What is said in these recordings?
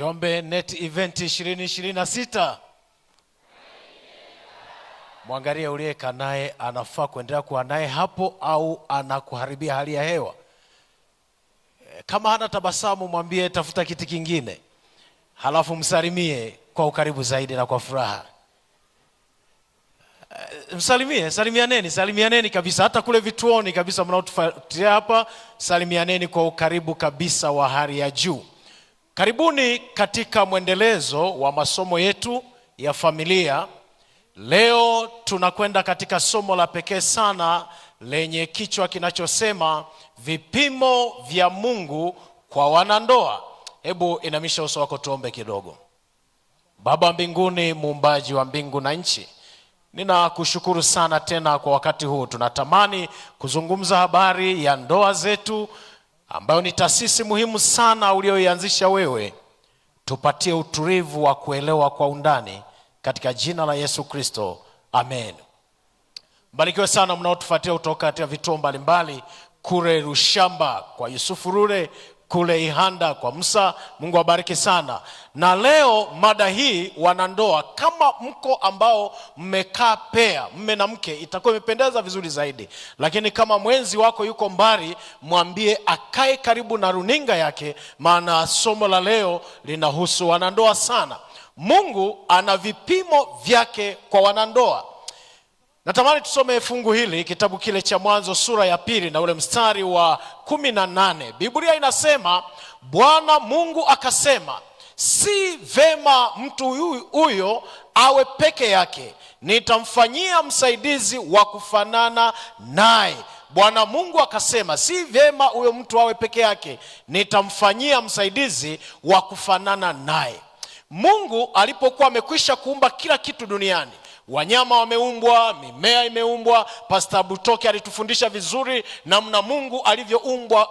Njombe Net Event 2026. Mwangalie uliyeka naye anafaa kuendelea kuwa naye hapo au anakuharibia hali ya hewa. Kama hana tabasamu mwambie tafuta kiti kingine. Halafu msalimie kwa ukaribu zaidi na kwa furaha. Salimianeni kabisa, hata kule vituoni kabisa mnaotufuatilia hapa, salimianeni kwa ukaribu kabisa wa hali ya juu. Karibuni katika mwendelezo wa masomo yetu ya familia. Leo tunakwenda katika somo la pekee sana lenye kichwa kinachosema vipimo vya Mungu kwa wanandoa. Hebu inamisha uso wako tuombe kidogo. Baba mbinguni, muumbaji wa mbingu na nchi, ninakushukuru sana tena kwa wakati huu. Tunatamani kuzungumza habari ya ndoa zetu, ambayo ni taasisi muhimu sana ulioianzisha wewe. Tupatie utulivu wa kuelewa kwa undani, katika jina la Yesu Kristo, amen. Mbarikiwe sana mnaotufuatia kutoka katika vituo mbalimbali, kule Rushamba kwa Yusufu Rure, kule Ihanda kwa Musa. Mungu awabariki sana. Na leo mada hii wanandoa, kama mko ambao mmekaa pea mme na mke, itakuwa imependeza vizuri zaidi. Lakini kama mwenzi wako yuko mbali, mwambie akae karibu na runinga yake, maana somo la leo linahusu wanandoa sana. Mungu ana vipimo vyake kwa wanandoa. Natamani tusome fungu hili, kitabu kile cha Mwanzo sura ya 2 na ule mstari wa 18. Biblia inasema, Bwana Mungu akasema, si vema mtu huyo awe peke yake, nitamfanyia msaidizi wa kufanana naye. Bwana Mungu akasema, si vema huyo mtu awe peke yake, nitamfanyia msaidizi wa kufanana naye. Mungu alipokuwa amekwisha kuumba kila kitu duniani, wanyama wameumbwa, mimea imeumbwa. Pastor Butoke alitufundisha vizuri namna Mungu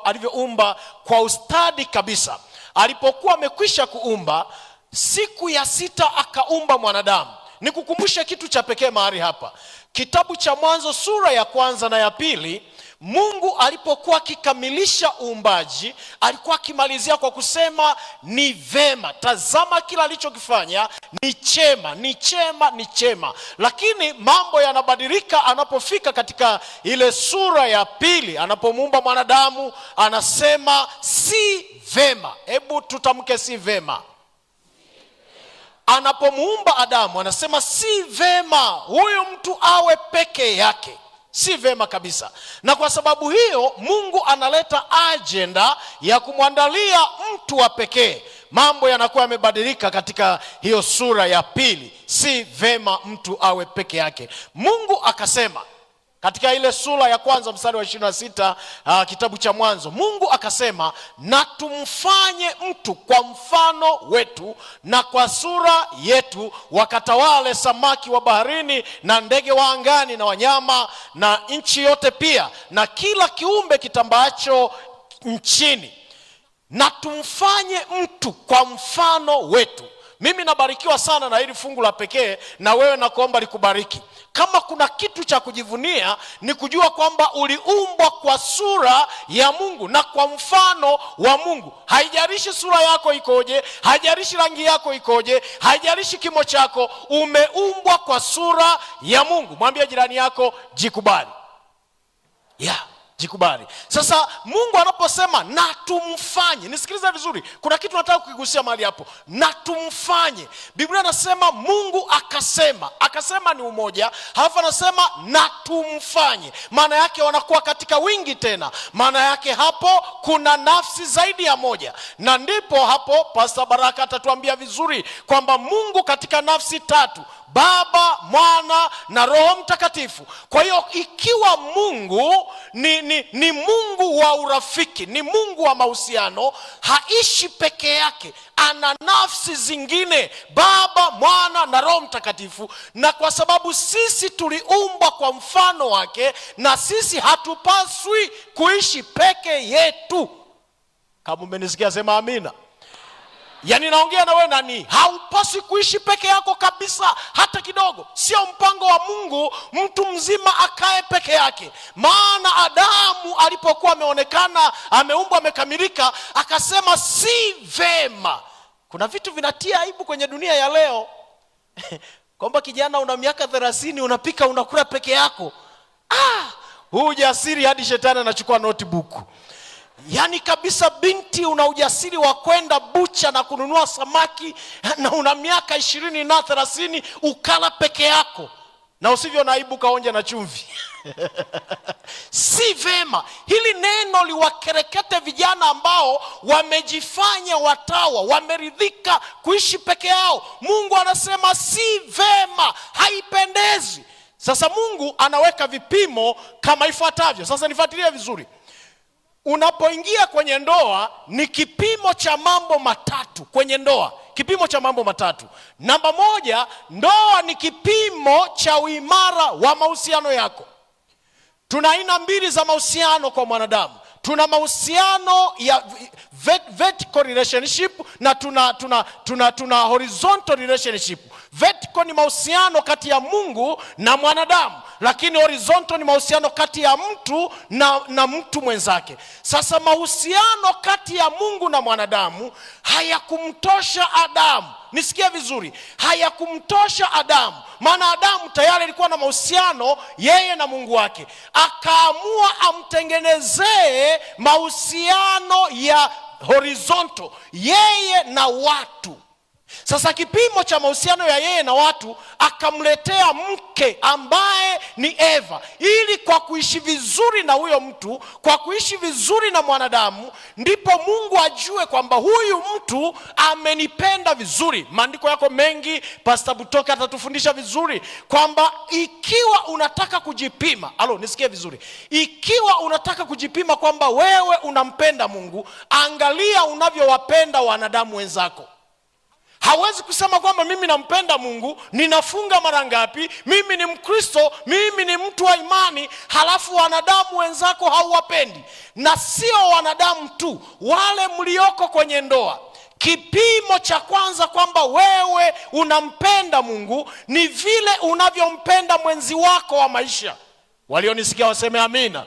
alivyoumba kwa ustadi kabisa. Alipokuwa amekwisha kuumba, siku ya 6 akaumba mwanadamu. Nikukumbushe kitu cha pekee mahali hapa. Kitabu cha Mwanzo sura ya 1 na ya 2, Mungu alipokuwa akikamilisha uumbaji, alikuwa akimalizia kwa kusema ni vema. Tazama kila alichokifanya ni chema, ni chema, ni chema. Lakini mambo yanabadilika anapofika katika ile sura ya 2, anapomuumba mwanadamu, anasema si vema. Hebu tutamke si vema. Anapomuumba Adamu anasema si vema huyu mtu awe peke yake. Si vema kabisa. Na kwa sababu hiyo Mungu analeta agenda ya kumwandalia mtu wa pekee. Mambo yanakuwa yamebadilika katika hiyo sura ya 2. Si vema mtu awe peke yake. Mungu akasema katika ile sura ya 1 mstari wa 26, kitabu cha Mwanzo, Mungu akasema, na tumfanye mtu kwa mfano wetu na kwa sura yetu, wakatawale samaki wa baharini na ndege wa angani na wanyama na nchi yote pia na kila kiumbe kitambaacho nchini. Na tumfanye mtu kwa mfano wetu. Mimi nabarikiwa sana na hili fungu la pekee, na wewe nakuomba likubariki. Kama kuna kitu cha kujivunia ni kujua kwamba uliumbwa kwa sura ya Mungu na kwa mfano wa Mungu. Haijalishi sura yako ikoje, haijalishi rangi yako ikoje, haijalishi kimo chako, umeumbwa kwa sura ya Mungu. Mwambie jirani yako, jikubali. Jikubali. Sasa Mungu anaposema na tumfanye, nisikilize vizuri, kuna kitu nataka kukigusia mahali hapo. Na tumfanye, Biblia inasema Mungu akasema ni umoja, halafu anasema na tumfanye. Maana yake wanakuwa katika wingi tena. Maana yake hapo kuna nafsi zaidi ya moja. Na ndipo hapo Pastor Baraka atatuambia vizuri kwamba Mungu katika nafsi 3, Baba, Mwana na Roho Mtakatifu. Kwa hiyo ikiwa Mungu ni Mungu wa urafiki, ni Mungu wa mahusiano, haishi peke yake, ana nafsi zingine, Baba, Mwana na Roho Mtakatifu. Na kwa sababu sisi tuliumbwa kwa mfano wake, na sisi hatupaswi kuishi peke yetu. Kama umenisikia sema amina. Yaani naongea na wewe nani, haupaswi kuishi peke yako kabisa hata kidogo. Sio mpango wa Mungu mtu mzima akae peke yake. Maana Adamu alipokuwa ameonekana ameumbwa amekamilika, akasema si vema Kuna vitu vinatia aibu kwenye dunia ya leo. Kwamba kijana una miaka 30 unapika unakula peke yako. Huu ujasiri hadi shetani anachukua notebook. Yaani kabisa binti una ujasiri wa kwenda bucha na kununua samaki na una miaka 20 na 30 ukala peke yako. Na usivyo na aibu kaonja na chumvi. Si vema. Hili neno liwakerekete vijana ambao wamejifanya watawa, wameridhika kuishi peke yao. Mungu anasema si vema, haipendezi. Sasa Mungu anaweka vipimo kama ifuatavyo. Sasa nifuatilie vizuri. Unapoingia kwenye ndoa ni kipimo cha mambo matatu kwenye ndoa. Kipimo cha mambo matatu. Namba 1, ndoa ni kipimo cha uimara wa mahusiano yako. Tuna aina 2 za mahusiano kwa mwanadamu. Tuna mahusiano ya vertical relationship na tuna horizontal relationship. Vertical ni mahusiano kati ya Mungu na mwanadamu, lakini horizontal ni mahusiano kati ya mtu na mtu mwenzake. Sasa mahusiano kati ya Mungu na mwanadamu hayakumtosha Adamu. Nisikie vizuri, hayakumtosha Adamu. Maana Adamu tayari alikuwa na mahusiano yeye na Mungu wake. Akaamua amtengenezee mahusiano ya horizontal, yeye na watu. Sasa kipimo cha mahusiano ya yeye na watu akamletea mke ambaye ni Eva, ili kwa kuishi vizuri na huyo mtu, kwa kuishi vizuri na mwanadamu, ndipo Mungu ajue kwamba huyu mtu amenipenda vizuri. Maandiko yako mengi, Pastor Butoka atatufundisha vizuri kwamba ikiwa unataka kujipima, nisikie vizuri, ikiwa unataka kujipima kwamba wewe unampenda Mungu, angalia unavyowapenda wanadamu wenzako. Hawezi kusema kwamba mimi nampenda Mungu, ninafunga mara ngapi, mimi ni Mkristo, mimi ni mtu wa imani, halafu wanadamu wenzako hauwapendi. Na sio wanadamu tu, wale mlioko kwenye ndoa. Kipimo cha kwanza kwamba wewe unampenda Mungu ni vile unavyompenda mwenzi wako wa maisha. Walionisikia waseme amina.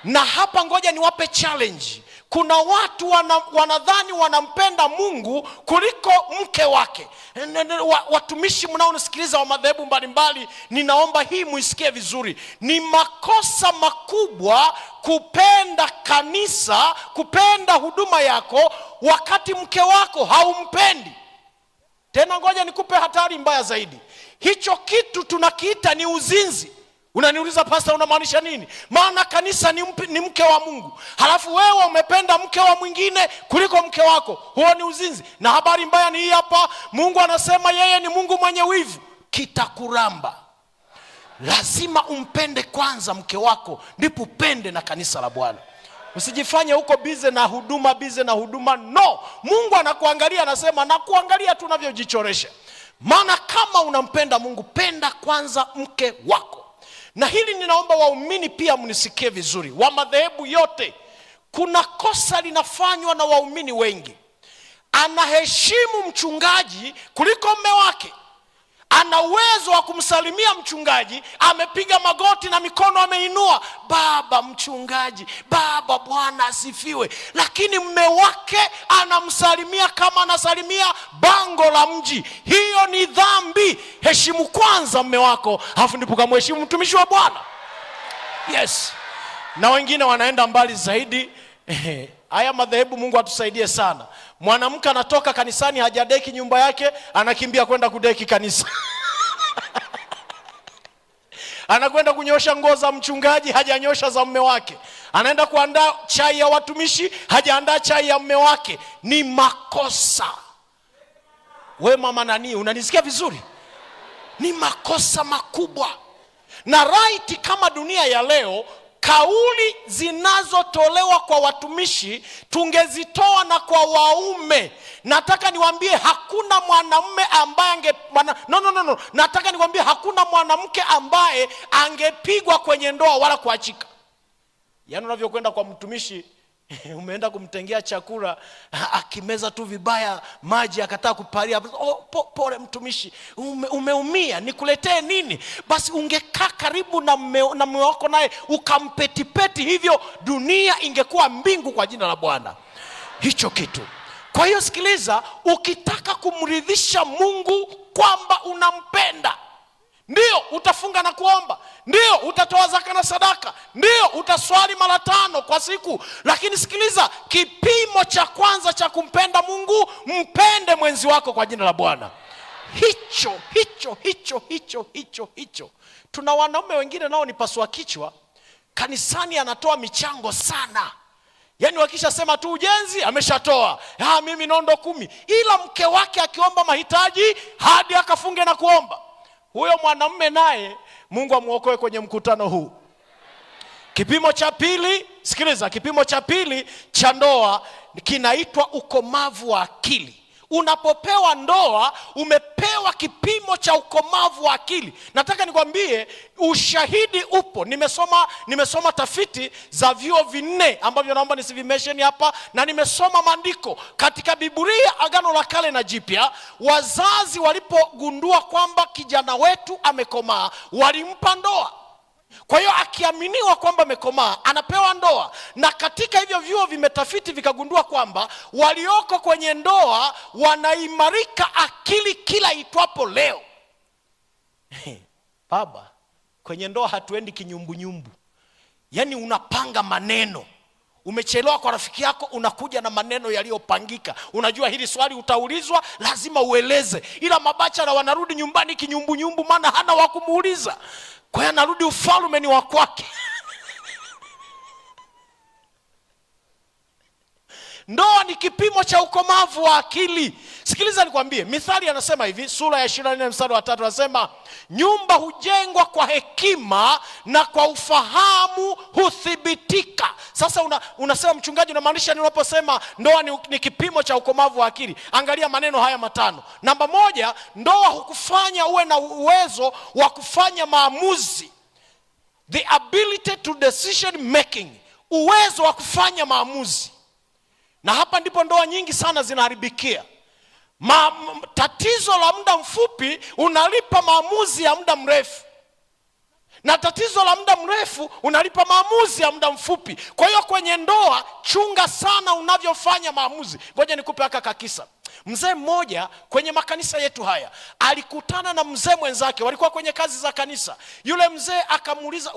Na hapa ngoja niwape challenge. Kuna watu wanadhani wanampenda Mungu kuliko mke wake. Watumishi mnaonisikiliza wa madhehebu mbalimbali, ninaomba hii muisikie vizuri. Ni makosa makubwa kupenda kanisa, kupenda huduma yako wakati mke wako haumpendi. Tena ngoja nikupe hatari mbaya zaidi. Hicho kitu tunakiita ni uzinzi. Unaniuliza, Pastor, unamaanisha nini? Maana kanisa ni mke wa Mungu, halafu wewe umependa mke wa mwingine kuliko mke wako. Huo ni uzinzi. Na habari mbaya ni hii hapa. Mungu anasema yeye ni Mungu mwenye wivu, kitakuramba. Lazima umpende kwanza mke wako, ndipo upende na kanisa la Bwana. Usijifanye huko bize na huduma. No, Mungu anakuangalia, anasema nakuangalia tu unavyojichoresha. Maana kama unampenda Mungu, penda kwanza mke wako. Na hili ninaomba waumini pia mnisikie vizuri, wa madhehebu yote. Kuna kosa linafanywa na waumini wengi. Anaheshimu mchungaji kuliko mume wake. Ana uwezo wa kumsalimia mchungaji, amepiga magoti na mikono ameinua, baba mchungaji, baba Bwana asifiwe. Lakini mume wake anamsalimia kama anasalimia bango la mji. Hiyo ni dhambi. Heshimu kwanza mume wako, alafu ndipo kamheshimu mtumishi wa Bwana. Yes. Na wengine wanaenda mbali zaidi. Haya madhehebu, Mungu atusaidie sana. Mwanamke anatoka kanisani, hajadeki nyumba yake, anakimbia kwenda kudeki kanisa. Anakwenda kunyosha nguo za mchungaji, hajanyosha za mume wake. Anaenda kuandaa chai ya watumishi, hajaandaa chai ya mume wake. Ni makosa. We mama nani, unanisikia vizuri? Ni makosa makubwa. Na right, kama dunia ya leo, kauli zinazotolewa kwa watumishi tungezitoa na kwa waume. Nataka niwaambie hakuna mwanamume ambaye nataka niwaambie hakuna mwanamke ambaye angepigwa kwenye ndoa wala kuachika. Yaani unavyokwenda kwa mtumishi, umeenda kumtengea chakula, akimeza tu vibaya maji akataa kuparia, pole mtumishi, umeumia, nikuletee nini? Basi ungekaa karibu na mume wako naye ukampetipeti, hivyo dunia ingekuwa mbingu kwa jina la Bwana. Hicho kitu. Kwa hiyo sikiliza, ukitaka kumridhisha Mungu kwamba unampenda, ndio utafunga na kuomba, ndio utatoa zaka na sadaka, ndio utaswali mara 5 kwa siku. Lakini sikiliza, kipimo cha kwanza cha kumpenda Mungu, mpende mwenzi wako kwa jina la Bwana. Hicho. Tuna wanaume wengine nao ni pasua kichwa. Kanisani anatoa michango sana. Yaani wakisha sema tu ujenzi ameshatoa. Mimi nondo 10. Ila mke wake akiomba mahitaji hadi akafunge na kuomba. Huyo mwanamume naye Mungu amuokoe kwenye mkutano huu. Kipimo cha pili, sikiliza, kipimo cha pili cha ndoa kinaitwa ukomavu wa akili. Unapopewa ndoa, umepewa kipimo cha ukomavu wa akili. Nataka nikwambie, ushahidi upo. Nimesoma tafiti za vyuo 4 ambavyo naomba nisivimention hapa, na nimesoma maandiko katika Biblia, Agano la Kale na Jipya. Wazazi walipogundua kwamba kijana wetu amekomaa, walimpa ndoa. Kwa hiyo akiaminiwa kwamba amekomaa, anapewa ndoa. Na katika hivyo vyuo vimetafiti vikagundua kwamba walioko kwenye ndoa wanaimarika akili kila itwapo leo. Baba, kwenye ndoa hatuendi kinyumbu. Yaani unapanga maneno. Umechelewa kwa rafiki yako, unakuja na maneno yaliyopangika. Unajua hili swali utaulizwa, lazima ueleze. Ila mabachara wanarudi nyumbani kinyumbu, maana hana wa kumuuliza. Kwa hiyo anarudi ufalme ni wa kwake. Ndoa ni kipimo cha ukomavu wa akili. Sikiliza nikwambie, Mithali anasema hivi, sura ya 24 mstari wa 3, anasema nyumba hujengwa kwa hekima na kwa ufahamu huthibitika. Sasa unasema mchungaji, unamaanisha nini unaposema ndoa ni kipimo cha ukomavu wa akili? Angalia maneno haya 5. Namba 1, ndoa hukufanya uwe na uwezo wa kufanya maamuzi. The ability to decision making. Uwezo wa kufanya maamuzi. Na hapa ndipo ndoa nyingi sana zinaharibikia. Tatizo la muda mfupi unalipa maamuzi ya muda mrefu. Na tatizo la muda mrefu unalipa maamuzi ya muda mfupi. Kwa hiyo kwenye ndoa, chunga sana unavyofanya maamuzi. Ngoja nikupe haka kakisa. Mzee mmoja kwenye makanisa yetu haya alikutana na mzee mwenzake, walikuwa kwenye kazi za kanisa. Yule mzee akamuuliza,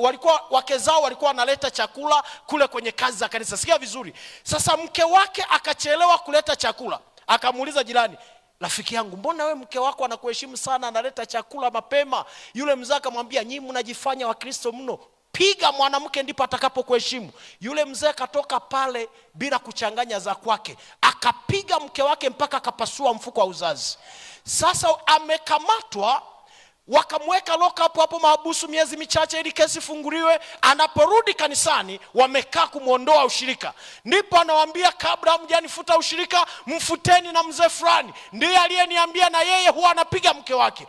wake zao walikuwa wanaleta chakula kule kwenye kazi za kanisa. Sikia vizuri. Sasa mke wake akachelewa kuleta chakula. Akamuuliza jirani, rafiki yangu, mbona wewe mke wako anakuheshimu sana, analeta chakula mapema? Yule mzee akamwambia, nyinyi mnajifanya Wakristo mno. Piga mwanamke ndipo atakapokuheshimu. Yule mzee katoka pale bila kuchanganya za kwake, akapiga mke wake mpaka akapasua mfuko wa uzazi. Sasa amekamatwa, wakamweka lock up hapo mahabusu miezi michache ili kesi funguliwe. Anaporudi kanisani, wamekaa kumuondoa ushirika. Ndipo anawaambia, kabla hamjanifuta ushirika, mfuteni na mzee fulani, ndiye aliyeniambia na yeye huwa anapiga mke wake.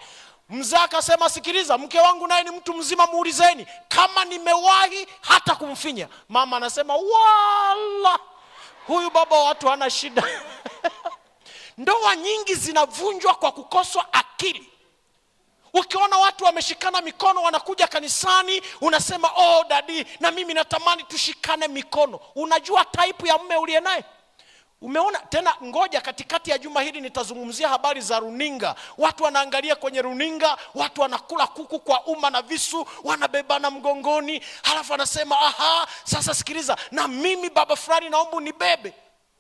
Mzee akasema, sikiliza, mke wangu naye ni mtu mzima, muulizeni kama nimewahi hata kumfinya. Mama anasema, wala huyu baba watu hana shida. Ndoa nyingi zinavunjwa kwa kukoswa akili. Ukiona watu wameshikana mikono wanakuja kanisani, unasema, oh dadi, na mimi natamani tushikane mikono. Unajua type ya mume uliye naye? Umeona tena? Ngoja katikati ya juma hili nitazungumzia habari za runinga. Watu wanaangalia kwenye runinga, watu wanakula kuku kwa uma na visu, wanabebana mgongoni. Halafu anasema, aha, sasa sikiliza, na mimi baba fulani naomba unibebe.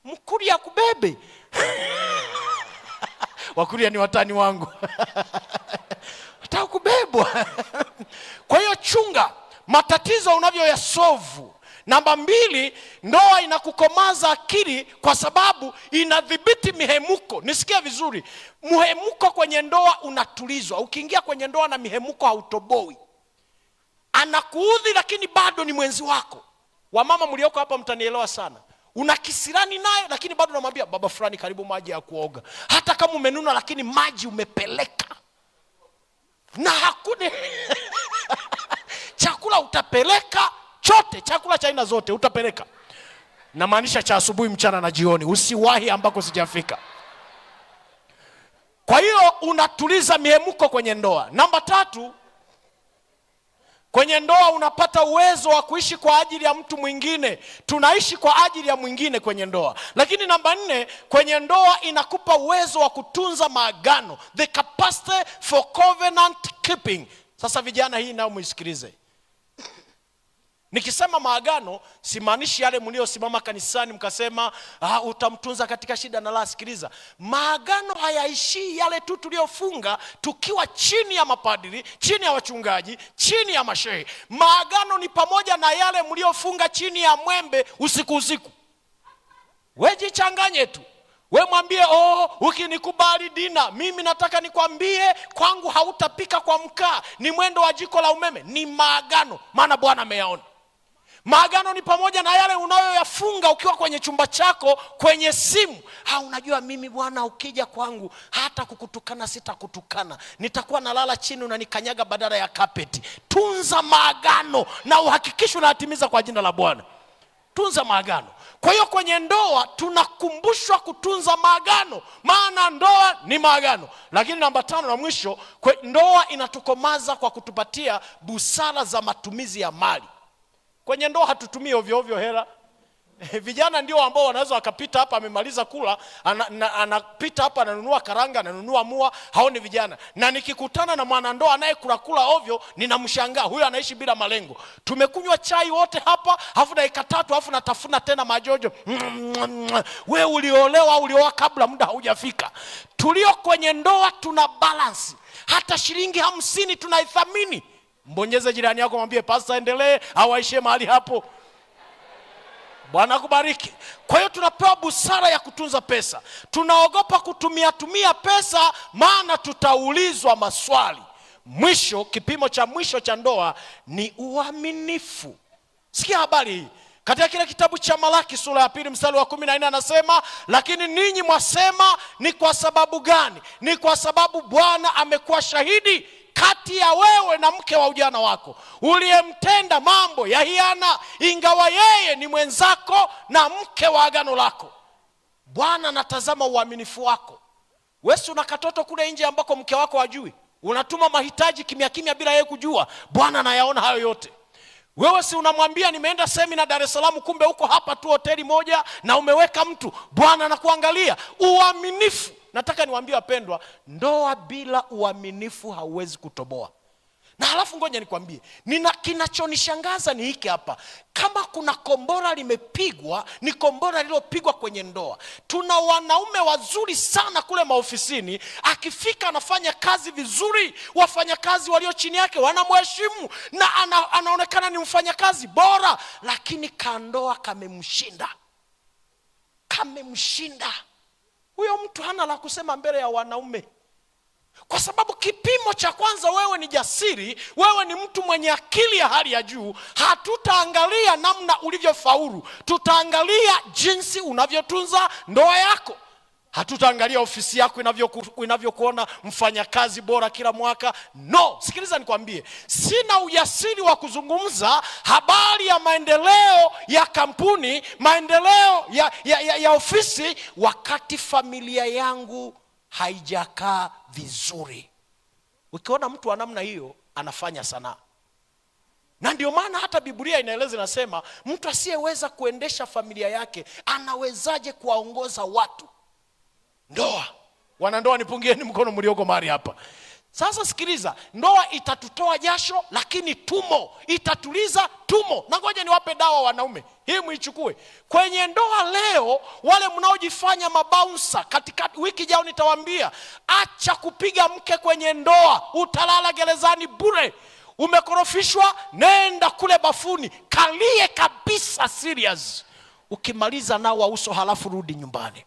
Mkuria kubebe. Wakuria ni watani wangu. Nataka kubebwa. Kwa hiyo chunga matatizo unavyoyasolve. Namba 2, ndoa inakukomaza akili kwa sababu inadhibiti mihemuko. Nisikia vizuri. Mhemuko kwenye ndoa unatulizwa. Ukiingia kwenye ndoa na mihemuko hautoboi. Anakuudhi lakini bado ni mwenzi wako. Wamama mlioko hapa mtanielewa sana. Una kisirani naye lakini bado unamwambia, baba fulani karibu maji ya kuoga. Hata kama umenuna lakini maji umepeleka. Na hakuna chakula utapeleka. Chote, chakula cha aina zote utapeleka. Na maanisha cha asubuhi, mchana na jioni. Usiwahi ambako sijafika. Kwa hiyo unatuliza mihemuko kwenye ndoa. Namba 3, Kwenye ndoa unapata uwezo wa kuishi kwa ajili ya mtu mwingine. Tunaishi kwa ajili ya mwingine kwenye ndoa. Lakini namba 4, kwenye ndoa inakupa uwezo wa kutunza maagano, the capacity for covenant keeping. Sasa vijana, hii nao muisikilize. Nikisema maagano simaanishi yale mliosimama kanisani mkasema utamtunza katika shida na la. Sikiliza, maagano hayaishi yale tu tuliofunga tukiwa chini ya mapadiri, chini ya wachungaji, chini ya mashehe. Maagano ni pamoja na yale mliofunga chini ya mwembe usiku. Wewe jichanganye tu. We mwambie, ukinikubali Dina, mimi nataka nikwambie kwangu hautapika kwa mkaa, ni mwendo wa jiko la umeme. Ni maagano, maana Bwana ameyaona. Maagano ni pamoja na yale unayoyafunga ukiwa kwenye chumba chako, kwenye simu. Unajua mimi Bwana, ukija kwangu hata kukutukana sitakutukana, nitakuwa nalala chini unanikanyaga badala ya kapeti. Tunza maagano na uhakikishe unatimiza kwa jina la Bwana. Tunza maagano. Kwa hiyo kwenye ndoa tunakumbushwa kutunza maagano, maana ndoa ni maagano. Lakini namba 5 na mwisho, ndoa inatukomaza kwa kutupatia busara za matumizi ya mali. Kwenye ndoa hatutumii ovyo ovyo hela. Vijana ndio ambao wanaweza wakapita hapa, amemaliza kula, anapita hapa ananunua karanga, ananunua mua, hao ni vijana. Na nikikutana na mwanandoa anayekula ovyo, ninamshangaa, huyu anaishi bila malengo. Tumekunywa chai wote hapa, alafu dakika 3 alafu natafuna tena majojo. Wewe ulioa kabla muda haujafika. Tulio kwenye ndoa tuna balance. Hata shilingi 50 tunaithamini. Mbonyeze jirani yako, mwambie pasta endelee au aishie mahali hapo. Bwana akubariki. Kwa hiyo tunapewa busara ya kutunza pesa. Tunaogopa kutumia pesa, maana tutaulizwa maswali. Mwisho, kipimo cha mwisho cha ndoa ni uaminifu. Sikia habari hii. Katika kile kitabu cha Malaki sura ya 2 mstari wa 14 anasema, lakini ninyi mwasema ni kwa sababu gani? Ni kwa sababu Bwana amekuwa shahidi kati ya wewe na mke wa ujana wako, uliyemtenda mambo ya hiana, ingawa yeye ni mwenzako na mke wa agano lako. Bwana anatazama uaminifu wako. Wewe una katoto kule nje ambako mke wako hajui, unatuma mahitaji kimya kimya bila yeye kujua. Bwana anayaona hayo yote. Wewe si unamwambia nimeenda semina Dar es Salaam, kumbe uko hapa tu hoteli moja na umeweka mtu. Bwana anakuangalia. Uaminifu. Nataka niwaambie wapendwa, ndoa bila uaminifu hauwezi kutoboa. Na halafu ngoja nikwambie, kinachonishangaza ni hiki hapa. Kama kuna kombora limepigwa, ni kombora lililopigwa kwenye ndoa. Tuna wanaume wazuri sana kule maofisini, akifika anafanya kazi vizuri, wafanyakazi walio chini yake wanamheshimu na anaonekana ni mfanyakazi bora, lakini kandoa kamemshinda. Huyo mtu hana la kusema mbele ya wanaume. Kwa sababu kipimo cha kwanza, wewe ni jasiri, wewe ni mtu mwenye akili ya hali ya juu. Hatutaangalia namna ulivyofaulu, tutaangalia jinsi unavyotunza ndoa yako. Hatutaangalia ofisi yako inavyokuona mfanyakazi bora kila mwaka. No, sikiliza nikwambie, sina ujasiri wa kuzungumza habari ya maendeleo ya kampuni, maendeleo ya ofisi, wakati familia yangu haijakaa vizuri. Ukiona mtu wa namna hiyo anafanya sanaa. Na ndio maana hata Biblia inaeleza, inasema mtu asiyeweza kuendesha familia yake anawezaje kuwaongoza watu? Ndoa. Wanandoa nipungieni mkono mlioko mahali hapa. Sasa sikiliza, ndoa itatutoa jasho, lakini tumo itatuliza tumo. Na ngoja niwape dawa wanaume, hii muichukue. Kwenye ndoa leo, wale mnaojifanya mabouncer, katika wiki jao nitawaambia, acha kupiga mke kwenye ndoa, utalala gerezani bure. Umekorofishwa, nenda kule bafuni, kalie kabisa serious. Ukimaliza nao wa uso, halafu rudi nyumbani.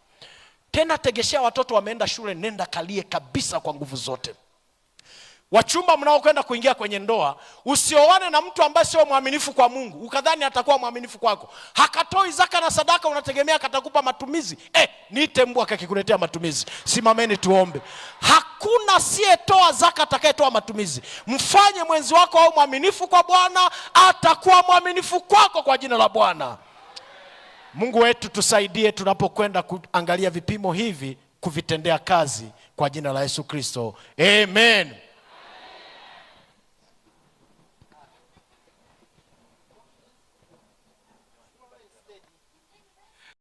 Tena tegeshea watoto wameenda shule, nenda kalie kabisa kwa nguvu zote. Wachumba mnaokwenda kuingia kwenye ndoa, usioane na mtu ambaye sio mwaminifu kwa Mungu ukadhani atakuwa mwaminifu kwako. Hakatoi zaka na sadaka, unategemea katakupa matumizi. Niite mbwa akikuletea matumizi. Simameni tuombe. Hakuna asiyetoa zaka atakayetoa matumizi. Mfanye mwenzi wako au mwaminifu kwa Bwana, atakuwa mwaminifu kwako kwa jina la Bwana. Mungu wetu tusaidie tunapokwenda kuangalia vipimo hivi, kuvitendea kazi kwa jina la Yesu Kristo. Amen.